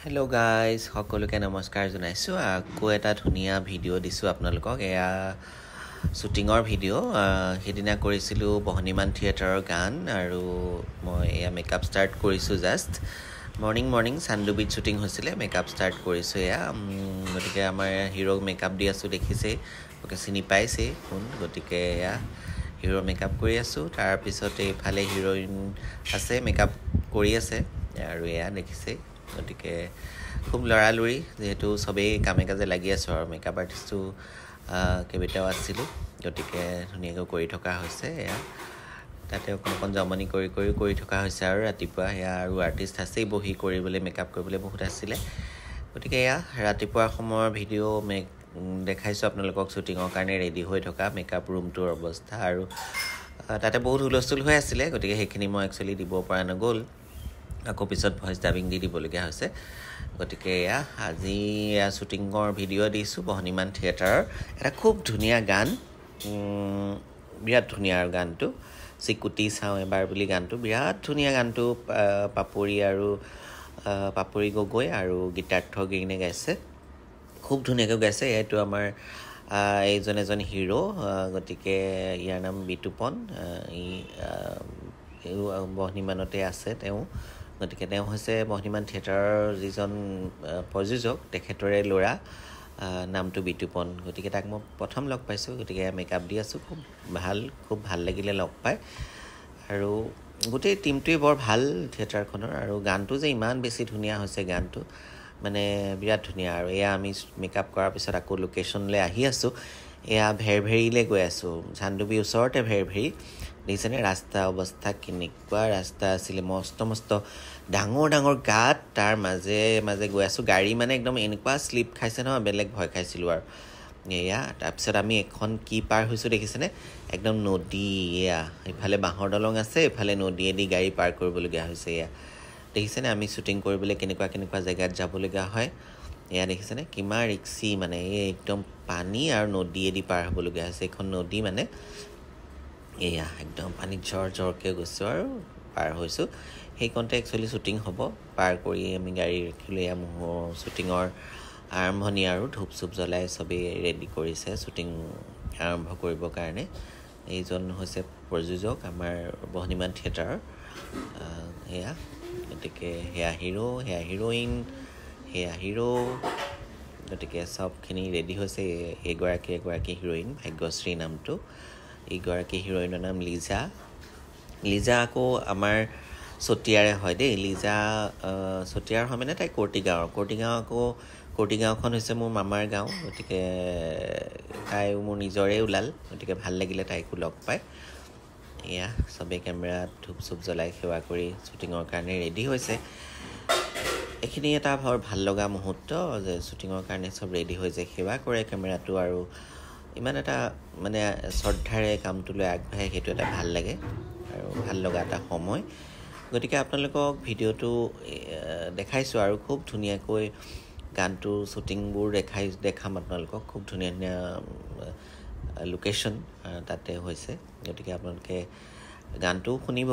Hello guys, সকলোকে নমস্কাৰ জনাইছোঁ। আকৌ এটা ধুনীয়া ভিডিঅ' দিছোঁ আপোনালোকক। এয়া শ্বুটিঙৰ ভিডিঅ'। সেইদিনা কৰিছিলোঁ বহনিমান থিয়েটাৰৰ গান আৰু মই এয়া মেকআপ ষ্টাৰ্ট কৰিছোঁ জাষ্ট। মৰ্ণিং চান্দুবিত শ্বুটিং হৈছিলে, মেকআপ ষ্টাৰ্ট কৰিছোঁ এয়া। গতিকে আমাৰ হিৰ'ক মেকআপ দি আছোঁ, দেখিছেই, ওকে চিনি পাইছেই কোন। গতিকে এয়া হিৰ' মেকআপ কৰি আছোঁ। তাৰপিছতে এইফালে হিৰ'ইন আছে, মেকআপ কৰি আছে আৰু এয়া দেখিছেই। গতিকে খুব লৰালৰি, যিহেতু চবেই কামে কাজে লাগি আছোঁ আৰু মেকআপ আৰ্টিষ্টো কেইবাটাও আছিলোঁ। গতিকে ধুনীয়াকৈ কৰি থকা হৈছে এয়া। তাতে অকণ জমনি কৰি থকা হৈছে আৰু ৰাতিপুৱা সেয়া আৰু আৰ্টিষ্ট আছেই বহি কৰিবলৈ, মেকআপ কৰিবলৈ বহুত আছিলে। গতিকে এয়া ৰাতিপুৱাৰ সময়ৰ ভিডিঅ' দেখাইছোঁ আপোনালোকক, শ্বুটিঙৰ কাৰণে ৰেডি হৈ থকা মেকআপ ৰুমটোৰ অৱস্থা। আৰু তাতে বহুত হুলস্থুল হৈ আছিলে, গতিকে সেইখিনি মই একচুৱেলি দিব পৰা নগ'ল। আকৌ পিছত ভইচ ডাবিং দি দিবলগীয়া হৈছে। গতিকে এয়া আজি এয়া শ্বুটিঙৰ ভিডিঅ' দিছোঁ বহনিমান থিয়েটাৰৰ। এটা খুব ধুনীয়া গান, বিৰাট ধুনীয়া আৰু গানটো। চিকুটি চাওঁ এবাৰ বুলি গানটো, বিৰাট ধুনীয়া গানটো। পাপৰি গগৈ আৰু গীতাৰ্থ গিৰিনে গাইছে, খুব ধুনীয়াকৈ গাইছে। এইটো আমাৰ এজন হিৰ'। গতিকে ইয়াৰ নাম বিতুপন। বহনিমানতে আছে তেওঁ। গতিকে তেওঁ হৈছে বহনিমান থিয়েটাৰৰ যিজন প্ৰযোজক, তেখেতৰে ল'ৰা, নামটো বিতুপন। গতিকে তাক মই প্ৰথম লগ পাইছোঁ, গতিকে মেকআপ দি আছোঁ। খুব ভাল লাগিলে লগ পাই। আৰু গোটেই টীমটোৱে বৰ ভাল থিয়েটাৰখনৰ। আৰু গানটো যে ইমান বেছি ধুনীয়া হৈছে, গানটো মানে বিৰাট ধুনীয়া। আৰু এয়া আমি মেকআপ কৰাৰ পিছত আকৌ লোকেশ্যনলৈ আহি আছোঁ। এয়া ভেৰভেৰিলৈ গৈ আছোঁ, চান্দুবিৰ ওচৰতে ভেৰভেৰি। দেখিছেনে ৰাস্তা অৱস্থা কেনেকুৱা? ৰাস্তা আছিলে মস্ত ডাঙৰ গাঁত, তাৰ মাজে গৈ আছোঁ। গাড়ী মানে একদম এনেকুৱা শ্লিপ খাইছে নহয়, বেলেগ ভয় খাইছিলোঁ আৰু এয়া। তাৰপিছত আমি এখন কি পাৰ হৈছোঁ দেখিছেনে? একদম নদী। এয়া ইফালে বাঁহৰ দলং আছে, ইফালে নদীয়েদি গাড়ী পাৰ কৰিবলগীয়া হৈছে। এয়া দেখিছেনে আমি শ্বুটিং কৰিবলৈ কেনেকুৱা জেগাত যাবলগীয়া হয়। এয়া দেখিছেনে কিমান ৰিক্সি, মানে এই একদম পানী আৰু নদীয়েদি পাৰ হ'বলগীয়া হৈছে। এইখন নদী মানে এয়া একদম পানীত জৰকৈ গৈছোঁ আৰু পাৰ হৈছোঁ। সেইকণতে একচুৱেলি শ্বুটিং হ'ব। পাৰ কৰি আমি গাড়ী ৰাখিলোঁ। এয়া শ্বুটিঙৰ আৰম্ভণি আৰু ধূপ চুপ জ্বলাই চবেই ৰেডি কৰিছে শ্বুটিং আৰম্ভ কৰিবৰ কাৰণে। এইজন হৈছে প্ৰযোজক আমাৰ বহনিমান থিয়েটাৰৰ। সেয়া গতিকে সেয়া হিৰ', সেয়া হিৰ'ইন, সেয়া হিৰ'। গতিকে চবখিনি ৰেডি হৈছে। এগৰাকী হিৰ'ইন, ভাগ্যশ্ৰী নামটো। এইগৰাকী হিৰ'ইনৰ নাম লিজা আকৌ আমাৰ চতিয়াৰে হয় দেই। লিজা চতিয়াৰ হয় মানে তাই কৰ্টিগাঁওখন হৈছে মোৰ মামাৰ গাঁও। গতিকে তাইও মোৰ নিজৰে ওলাল। গতিকে ভাল লাগিলে তাইকো লগ পাই। এয়া চবেই কেমেৰাত ধূপ চুপ জ্বলাই সেৱা কৰি শ্বুটিঙৰ কাৰণে ৰেডি হৈছে। এইখিনি এটা বৰ ভাল লগা মুহূৰ্ত যে শ্বুটিঙৰ কাৰণে চব ৰেডি হৈ যায়, সেৱা কৰে কেমেৰাটো, আৰু ইমান এটা মানে শ্ৰদ্ধাৰে কামটোলৈ আগবাঢ়ে। সেইটো এটা ভাল লাগে আৰু ভাল লগা এটা সময়। গতিকে আপোনালোকক ভিডিঅ'টো দেখাইছোঁ আৰু খুব ধুনীয়াকৈ গানটো শ্বুটিংবোৰ দেখাম আপোনালোকক। খুব ধুনীয়া লোকেশ্যন তাতে হৈছে। গতিকে আপোনালোকে গানটোও শুনিব।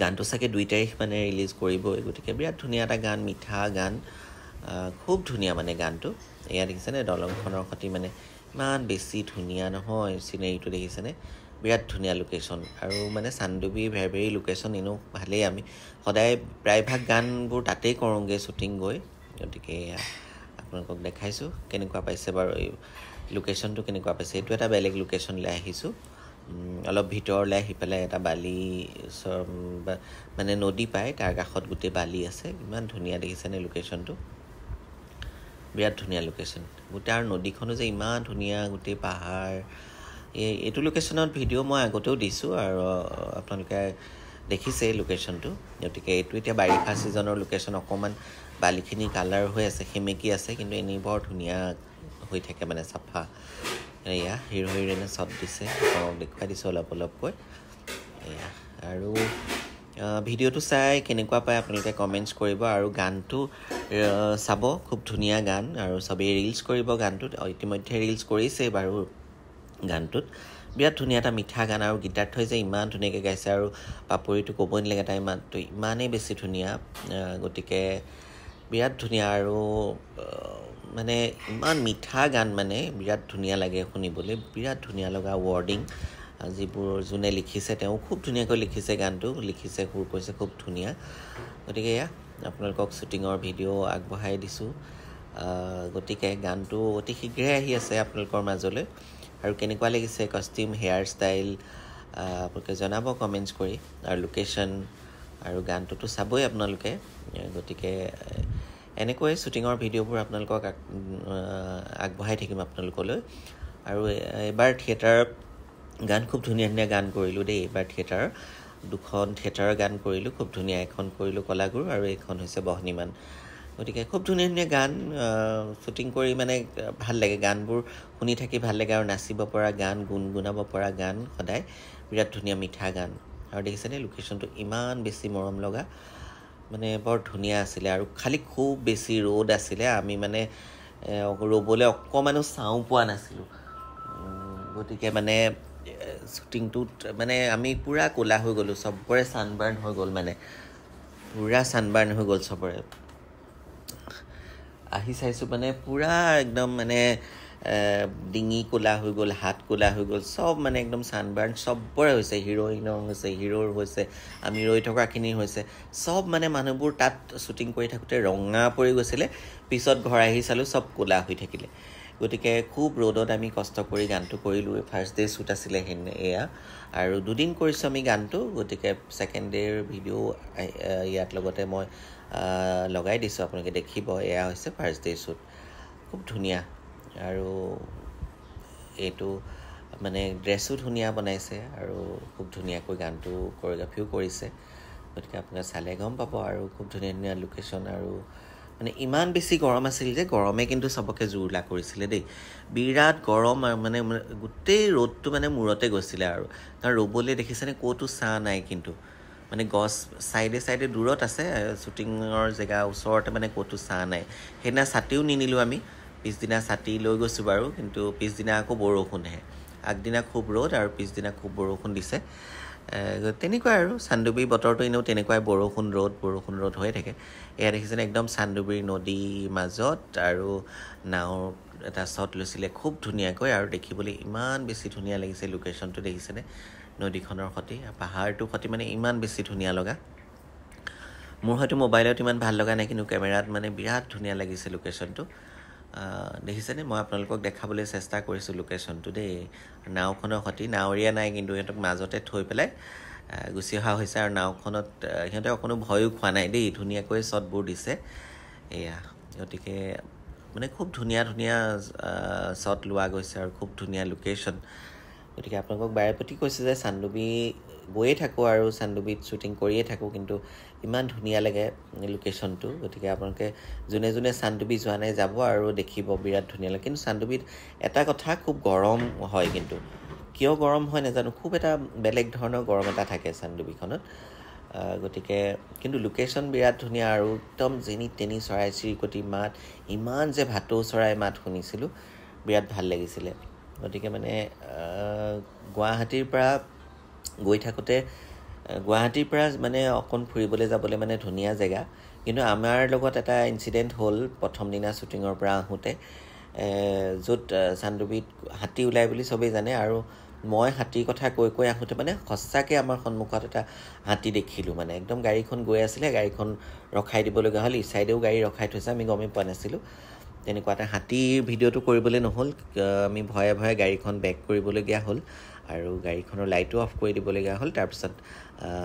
গানটো চাগে 2 তাৰিখ মানে ৰিলিজ কৰিবই। গতিকে বিৰাট ধুনীয়া এটা গান, মিঠা গান, খুব ধুনীয়া মানে গানটো। এয়া দেখিছেনে দলংখনৰ সৈতে, মানে ইমান বেছি ধুনীয়া নহয় চিনেৰীটো, দেখিছেনে? বিৰাট ধুনীয়া লোকেশ্যন। আৰু মানে চান্দুবি ভেৰভেৰি লোকেশ্যন এনেও ভালেই। আমি সদায় প্ৰায়ভাগ গানবোৰ তাতেই কৰোঁগৈ শ্বুটিং গৈ। গতিকে এয়া আপোনালোকক দেখাইছোঁ। কেনেকুৱা পাইছে বাৰু এই লোকেশ্যনটো, কেনেকুৱা পাইছে? এইটো এটা বেলেগ লোকেশ্যনলৈ আহিছোঁ। অলপ ভিতৰলৈ আহি পেলাই এটা বালি মানে নদী পায়, তাৰ কাষত গোটেই বালি আছে। ইমান ধুনীয়া দেখিছেনে লোকেশ্যনটো? বিৰাট ধুনীয়া লোকেশ্যন গোটেই। আৰু নদীখনো যে ইমান ধুনীয়া, গোটেই পাহাৰ। এইটো লোকেশ্যনত ভিডিঅ' মই আগতেও দিছোঁ আৰু আপোনালোকে দেখিছেই লোকেশ্যনটো। গতিকে এইটো এতিয়া বাৰিষা ছিজনৰ লোকেশ্যন। অকণমান বালিখিনি কালাৰ হৈ আছে, সেমেকি আছে, কিন্তু এনেই বৰ ধুনীয়া হৈ থাকে, মানে চাফা। এয়া হিৰ' হিৰইনে শ্বট দিছে, দেখুৱাই দিছোঁ অলপকৈ। এয়া আৰু ভিডিঅ'টো চাই কেনেকুৱা পায় আপোনালোকে কমেণ্টছ কৰিব। আৰু গানটো চাব, খুব ধুনীয়া গান, আৰু চবেই ৰিলছ কৰিব গানটোত। ইতিমধ্যে ৰিলছ কৰিছেই বাৰু গানটোত। বিৰাট ধুনীয়া এটা মিঠা গান। আৰু গীতাৰ্থই যে ইমান ধুনীয়াকৈ গাইছে, আৰু পাপৰিটো ক'বই নালাগে, তাইৰ মাতটো ইমানেই বেছি ধুনীয়া। গতিকে বিৰাট ধুনীয়া আৰু মানে ইমান মিঠা গান মানে বিৰাট ধুনীয়া লাগে শুনিবলৈ বিৰাট ধুনীয়া লগা ৱৰ্ডিং যিবোৰ যোনে লিখিছে তেওঁ খুব ধুনীয়াকৈ লিখিছে গানটো লিখিছে সুৰ কৰিছে খুব ধুনীয়া গতিকে এয়া আপোনালোকক শ্বুটিঙৰ ভিডিঅ' আগবঢ়াই দিছোঁ গতিকে গানটো অতি শীঘ্ৰে আহি আছে আপোনালোকৰ মাজলৈ আৰু কেনেকুৱা লাগিছে কষ্টিউম হেয়াৰ ষ্টাইল আপোনালোকে জনাব কমেণ্টছ কৰি আৰু লোকেশ্যন আৰু গানটোতো চাবই আপোনালোকে গতিকে এনেকৈ শ্বুটিঙৰ ভিডিঅ'বোৰ আপোনালোকক আগবঢ়াই থাকিম আপোনালোকলৈ আৰু এবাৰ থিয়েটাৰ গান খুব ধুনীয়া ধুনীয়া গান কৰিলোঁ দেই এইবাৰ থিয়েটাৰ 2খন থিয়েটাৰৰ গান কৰিলোঁ খুব ধুনীয়া এখন কৰিলোঁ কলাগুৰু আৰু এইখন হৈছে বহনীমান গতিকে খুব ধুনীয়া ধুনীয়া গান শ্বুটিং কৰি মানে ভাল লাগে গানবোৰ শুনি থাকি ভাল লাগে আৰু নাচিব পৰা গান গুণগুণাব পৰা গান সদায় বিৰাট ধুনীয়া মিঠা গান আৰু দেখিছেনে লোকেশ্যনটো ইমান বেছি মৰম লগা মানে বৰ ধুনীয়া আছিলে আৰু খালি খুব বেছি ৰ'দ আছিলে আমি মানে ৰ'বলৈ অকণমানো চাওঁ পোৱা নাছিলোঁ গতিকে মানে শ্বুটিংটোত মানে আমি পূৰা ক'লা হৈ গ'লোঁ চবৰে ছানবাৰ্ণ হৈ গ'ল মানে পূৰা ছানবাৰ্ণ হৈ গ'ল চবৰে আহি চাইছোঁ মানে পূৰা একদম মানে ডিঙি ক'লা হৈ গ'ল হাত ক'লা হৈ গ'ল চব মানে একদম ছানবাৰ্ণ চবৰে হৈছে হিৰ'ইনৰ হৈছে হিৰ'ৰ হৈছে আমি ৰৈ থকাখিনিৰ হৈছে চব মানে মানুহবোৰ তাত শ্বুটিং কৰি থাকোঁতে ৰঙা পৰি গৈছিলে পিছত ঘৰ আহি চালোঁ চব ক'লা হৈ থাকিলে গতিকে খুব ৰ'দত আমি কষ্ট কৰি গানটো কৰিলোঁ ফাৰ্ষ্ট ডে শ্বুট আছিলে এয়া আৰু 2 দিন কৰিছোঁ আমি গানটো গতিকে ছেকেণ্ড ডেৰ ভিডিঅ' ইয়াত লগতে মই লগাই দিছোঁ আপোনালোকে দেখিব এয়া হৈছে ফাৰ্ষ্ট ডে শ্বুট খুব ধুনীয়া আৰু এইটো মানে ড্ৰেছো ধুনীয়া বনাইছে আৰু খুব ধুনীয়াকৈ গানটো কোৰিঅ'গ্ৰাফিও কৰিছে গতিকে আপোনালোকে চালে গম পাব আৰু খুব ধুনীয়া ধুনীয়া লোকেশ্যন আৰু মানে ইমান বেছি গৰম আছিল যে গৰমে কিন্তু চবকে জুৰুলা কৰিছিলে দেই বিৰাট গৰম আৰু মানে গোটেই ৰ'দটো মানে মূৰতে গৈছিলে আৰু কাৰণ ৰ'বলৈ দেখিছেনে ক'তো ছাঁ নাই কিন্তু মানে গছ চাইডে চাইডে দূৰত আছে শ্বুটিঙৰ জেগা ওচৰতে মানে ক'তো ছাঁ নাই সেইদিনা ছাতিও নিনিলোঁ আমি পিছদিনা ছাতি লৈ গৈছোঁ বাৰু কিন্তু পিছদিনা আকৌ বৰষুণহে আগদিনা খুব ৰ'দ আৰু পিছদিনা খুব বৰষুণ দিছে তেনেকুৱাই আৰু চানডুবি বতৰটো এনেও তেনেকুৱাই বৰষুণ ৰ'দ হৈ থাকে এয়া দেখিছেনে একদম চানডুবিৰ নদীৰ মাজত আৰু নাৱৰ এটা শ্বট লৈছিলে খুব ধুনীয়াকৈ আৰু দেখিবলৈ ইমান বেছি ধুনীয়া লাগিছে লোকেশ্যনটো দেখিছেনে নদীখনৰ সৈতে পাহাৰটোৰ সৈতে মানে ইমান বেছি ধুনীয়া লগা মোৰ হয়তো মোবাইলত ইমান ভাল লগা নাই কিন্তু কেমেৰাত মানে বিৰাট ধুনীয়া লাগিছে লোকেশ্যনটো দেখিছেনে মই আপোনালোকক দেখাবলৈ চেষ্টা কৰিছোঁ লোকেশ্যনটো দেই নাওখনৰ সৈতে নাৱৰীয়া নাই কিন্তু সিহঁতক মাজতে থৈ পেলাই গুচি অহা হৈছে আৰু নাওখনত সিহঁতে অকণো ভয়ো খোৱা নাই দেই ধুনীয়াকৈ শ্বটবোৰ দিছে এয়া গতিকে মানে খুব ধুনীয়া ধুনীয়া শ্বট লোৱা গৈছে আৰু খুব ধুনীয়া লোকেশ্যন গতিকে আপোনালোকক বাৰে প্ৰতি কৈছে যে চানডুবি গৈয়ে থাকোঁ আৰু চানডুবিত শ্বুটিং কৰিয়ে থাকোঁ কিন্তু ইমান ধুনীয়া লাগে লোকেশ্যনটো গতিকে আপোনালোকে যোনে যোনে চানডুবি যোৱা নাই যাব আৰু দেখিব বিৰাট ধুনীয়া লাগে কিন্তু চানডুবিত এটা কথা খুব গৰম হয় কিন্তু কিয় গৰম হয় নাজানো খুব এটা বেলেগ ধৰণৰ গৰম এটা থাকে চানডুবিখনত গতিকে কিন্তু লোকেশ্যন বিৰাট ধুনীয়া আৰু একদম যেনি তেনি চৰাই চিৰিকটি মাত ইমান যে ভাটৌ চৰাই মাত শুনিছিলোঁ বিৰাট ভাল লাগিছিলে গতিকে মানে গুৱাহাটীৰ পৰা গৈ থাকোঁতে গুৱাহাটীৰ পৰা মানে অকণ ফুৰিবলৈ যাবলৈ মানে ধুনীয়া জেগা কিন্তু আমাৰ লগত এটা ইনচিডেণ্ট হ'ল প্ৰথম দিনা শ্বুটিঙৰ পৰা আহোঁতে য'ত চানডুবিত হাতী ওলাই বুলি চবেই জানে আৰু মই হাতীৰ কথা কৈ কৈ আহোঁতে মানে সঁচাকৈ আমাৰ সন্মুখত এটা হাতী দেখিলোঁ মানে একদম গাড়ীখন গৈ আছিলে গাড়ীখন ৰখাই দিবলগীয়া হ'ল ইচাইডেও গাড়ী ৰখাই থৈছে আমি গমেই পোৱা নাছিলোঁ তেনেকুৱা এটা হাতীৰ ভিডিঅ'টো কৰিবলৈ নহ'ল আমি ভয়ে ভয়ে গাড়ীখন বেক কৰিবলগীয়া হ'ল আৰু গাড়ীখনৰ লাইটো অফ কৰি দিবলগীয়া হ'ল তাৰপিছত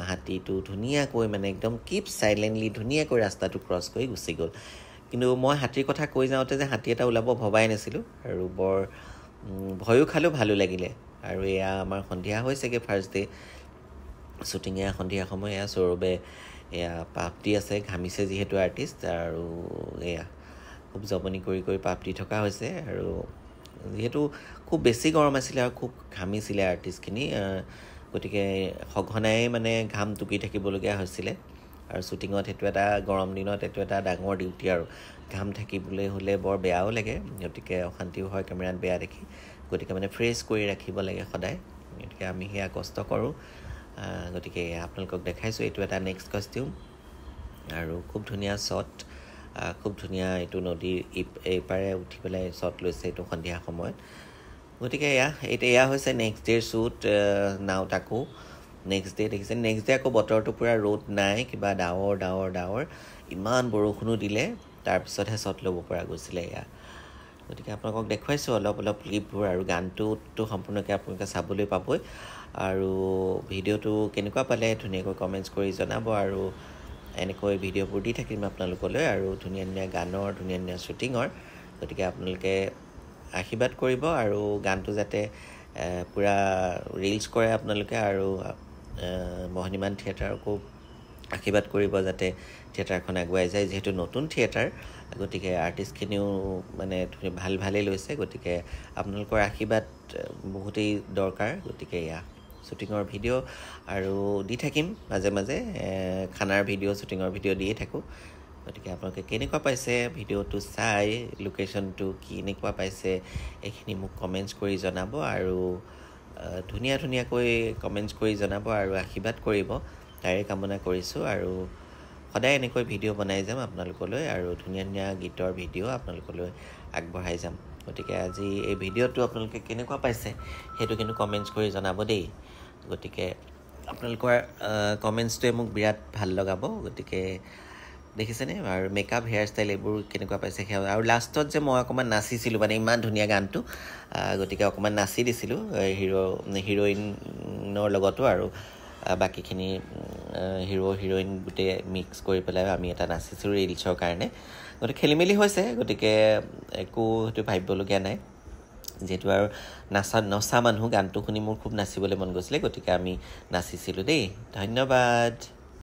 হাতীটো ধুনীয়াকৈ মানে একদম কিপ চাইলেণ্টলি ধুনীয়াকৈ ৰাস্তাটো ক্ৰছ কৰি গুচি গ'ল কিন্তু মই হাতীৰ কথা কৈ যাওঁতে যে হাতী এটা ওলাব ভবাই নাছিলোঁ আৰু বৰ ভয়ো খালোঁ ভালো লাগিলে আৰু এয়া আমাৰ সন্ধিয়া হৈছেগৈ ফাৰ্ষ্ট ডে শ্বুটিং এয়া সন্ধিয়া সময় এয়া সৌৰভে এয়া পাপ দি আছে ঘামিছে যিহেতু আৰ্টিষ্ট আৰু এয়া খুব জমনি কৰি কৰি পাপ দি থকা হৈছে আৰু যিহেতু খুব বেছি গৰম আছিলে আৰু খুব ঘামিছিলে আৰ্টিষ্টখিনি গতিকে সঘনাই মানে ঘাম টুকি থাকিবলগীয়া হৈছিলে আৰু শ্বুটিঙত সেইটো এটা গৰম দিনত এইটো এটা ডাঙৰ ডিউটি আৰু ঘাম থাকিবলৈ হ'লে বৰ বেয়াও লাগে গতিকে অশান্তিও হয় কেমেৰাত বেয়া দেখি গতিকে মানে ফ্ৰেছ কৰি ৰাখিব লাগে সদায় গতিকে আমি সেয়া কষ্ট কৰোঁ গতিকে আপোনালোকক দেখাইছোঁ এইটো এটা নেক্সট কষ্টিউম আৰু খুব ধুনীয়া শ্বট খুব ধুনীয়া এইটো নদীৰ এইপাৰে উঠি পেলাই শ্বট লৈছে এইটো সন্ধিয়া সময়ত গতিকে এয়া হৈছে নেক্সট ডেৰ শ্বুট নাও তাকো নেক্সট ডে দেখিছে নেক্সট ডে আকৌ বতৰটো পূৰা ৰ'দ নাই কিবা ডাৱৰ ইমান বৰষুণো দিলে তাৰপিছতহে শ্বট ল'ব পৰা গৈছিলে গতিকে আপোনালোকক দেখুৱাইছোঁ অলপ ক্লিপবোৰ আৰু গানটোতো সম্পূৰ্ণকৈ আপোনালোকে চাবলৈ পাবই আৰু ভিডিঅ'টো কেনেকুৱা পালে ধুনীয়াকৈ কমেণ্টছ কৰি জনাব আৰু এনেকৈ ভিডিঅ'বোৰ দি থাকিম আপোনালোকলৈ আৰু ধুনীয়া গানৰ ধুনীয়া শ্বুটিঙৰ গতিকে আপোনালোকে আশীৰ্বাদ কৰিব আৰু গানটো যাতে পূৰা ৰিলছ কৰে আপোনালোকে আৰু মহনিমান থিয়েটাৰকো আশীৰ্বাদ কৰিব যাতে থিয়েটাৰখন আগুৱাই যায় যিহেতু নতুন থিয়েটাৰ গতিকে আৰ্টিষ্টখিনিও মানে ভালেই লৈছে গতিকে আপোনালোকৰ আশীৰ্বাদ বহুতেই দৰকাৰ গতিকে শ্বুটিঙৰ ভিডিঅ' আৰু দি থাকিম মাজে খানাৰ ভিডিঅ' শ্বুটিঙৰ ভিডিঅ' দিয়ে থাকোঁ গতিকে আপোনালোকে কেনেকুৱা পাইছে ভিডিঅ'টো চাই লোকেশ্যনটো কেনেকুৱা পাইছে এইখিনি মোক কমেণ্টছ কৰি জনাব আৰু ধুনীয়াকৈ কমেণ্টছ কৰি জনাব আৰু আশীৰ্বাদ কৰিব তাৰে কামনা কৰিছোঁ আৰু সদায় এনেকৈ ভিডিঅ' বনাই যাম আপোনালোকলৈ আৰু ধুনীয়া গীতৰ ভিডিঅ' আপোনালোকলৈ আগবঢ়াই যাম গতিকে আজি এই ভিডিঅ'টো আপোনালোকে কেনেকুৱা পাইছে সেইটো কিন্তু কমেণ্টছ কৰি জনাব দেই গতিকে আপোনালোকৰ কমেণ্টছটোৱে মোক বিৰাট ভাল লগাব গতিকে দেখিছেনে আৰু মেকআপ হেয়াৰ ষ্টাইল এইবোৰ কেনেকুৱা পাইছে সেয়া আৰু লাষ্টত যে মই অকণমান নাচিছিলোঁ মানে ইমান ধুনীয়া গানটো গতিকে অকণমান নাচি দিছিলোঁ হিৰ'ইনৰ লগতো আৰু বাকীখিনি হিৰ'ইন গোটেই মিক্স কৰি পেলাই আমি এটা নাচিছিলোঁ ৰিলছৰ কাৰণে গতিকে খেলিমেলি হৈছে গতিকে একো সেইটো ভাবিবলগীয়া নাই যিহেতু আৰু নচা মানুহ গানটো শুনি মোৰ খুব নাচিবলৈ মন গৈছিলে গতিকে আমি নাচিছিলোঁ দেই ধন্যবাদ